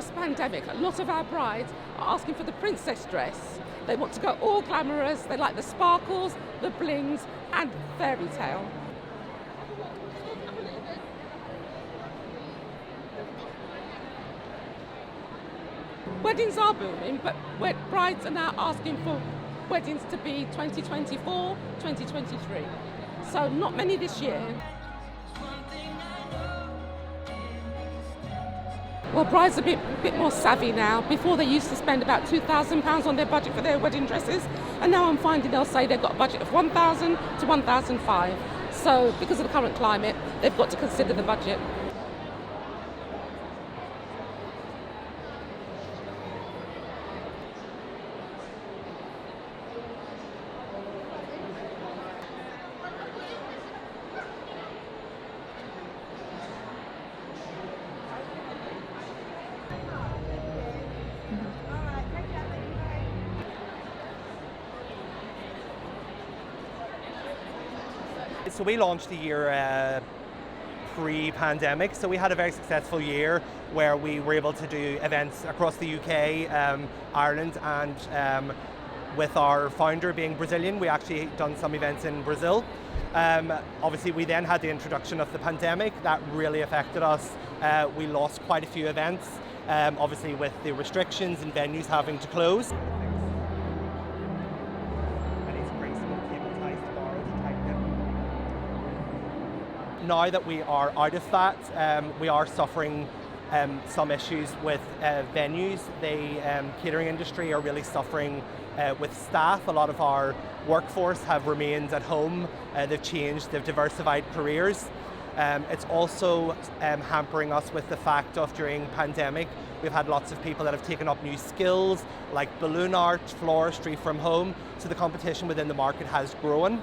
Post-pandemic, a lot of our brides are asking for the princess dress. They want to go all glamorous, they like the sparkles, the blings and fairytale. Weddings are booming, but brides are now asking for weddings to be 2024, 2023. So not many this year. Well, brides are a bit more savvy now. Before they used to spend about £2,000 on their budget for their wedding dresses, and now I'm finding they'll say they've got a budget of £1,000 to £1,500. So because of the current climate, they've got to consider the budget. So we launched the year pre-pandemic, so we had a very successful year where we were able to do events across the UK, Ireland, and with our founder being Brazilian, we actually done some events in Brazil. Obviously we then had the introduction of the pandemic that really affected us. We lost quite a few events, obviously with the restrictions and venues having to close. Now that we are out of that, we are suffering some issues with venues. The catering industry are really suffering with staff. A lot of our workforce have remained at home. They've changed, they've diversified careers. It's also hampering us with the fact of during pandemic, we've had lots of people that have taken up new skills like balloon art, floristry from home. So the competition within the market has grown.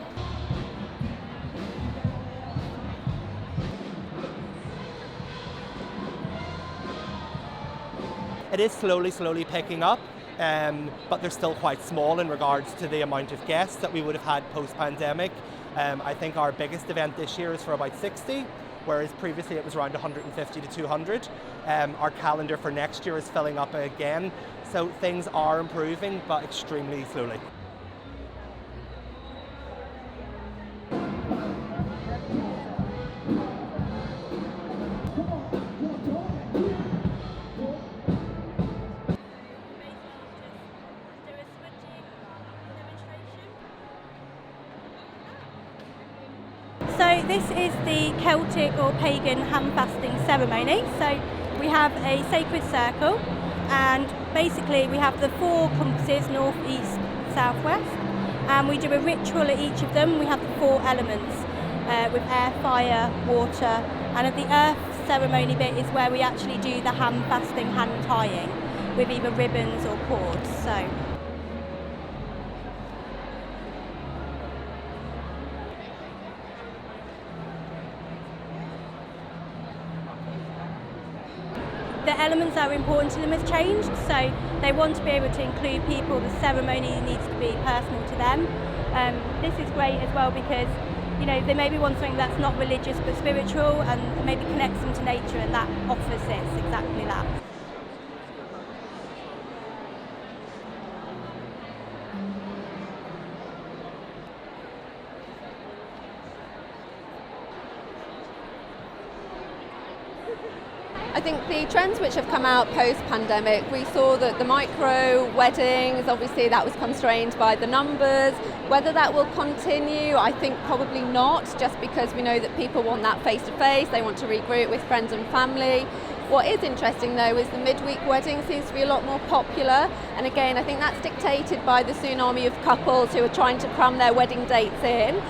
It is slowly picking up, but they're still quite small in regards to the amount of guests that we would have had post-pandemic. I think our biggest event this year is for about 60, whereas previously it was around 150 to 200. Our calendar for next year is filling up again, so things are improving, but extremely slowly. So this is the Celtic or pagan hand fasting ceremony. So we have a sacred circle, and basically we have the four compasses, north, east, south, west, and we do a ritual at each of them. We have the four elements with air, fire, water, and at the earth ceremony bit is where we actually do the hand fasting, hand tying with either ribbons or cords. So. The elements that are important to them has changed, so they want to be able to include people. The ceremony needs to be personal to them. This is great as well because, you know, they maybe want something that's not religious but spiritual and maybe connects them to nature, and that offers this, exactly that. I think the trends which have come out post-pandemic, we saw that the micro weddings, obviously that was constrained by the numbers. Whether that will continue, I think probably not, just because we know that people want that face-to-face, they want to regroup with friends and family. What is interesting though is the midweek wedding seems to be a lot more popular, and again I think that's dictated by the tsunami of couples who are trying to cram their wedding dates in.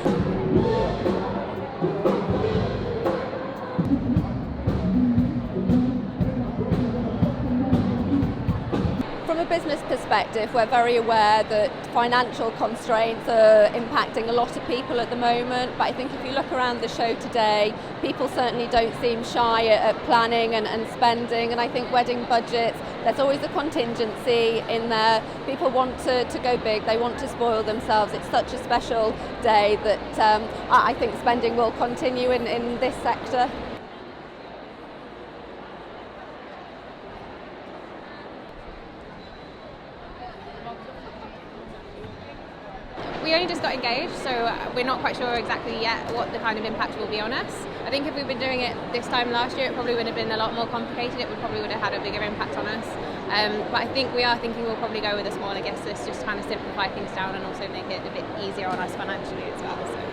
From a business perspective, we're very aware that financial constraints are impacting a lot of people at the moment, but I think if you look around the show today, people certainly don't seem shy at planning and spending, and I think wedding budgets, there's always a contingency in there. People want to go big, they want to spoil themselves. It's such a special day that I think spending will continue in this sector. only just got engaged, so we're not quite sure exactly yet what the kind of impact will be on us. I think if we'd been doing it this time last year, it probably would have been a lot more complicated. It would have had a bigger impact on us. But I think we are thinking we'll probably go with a smaller guest list, just to kind of simplify things down and also make it a bit easier on us financially as well. So.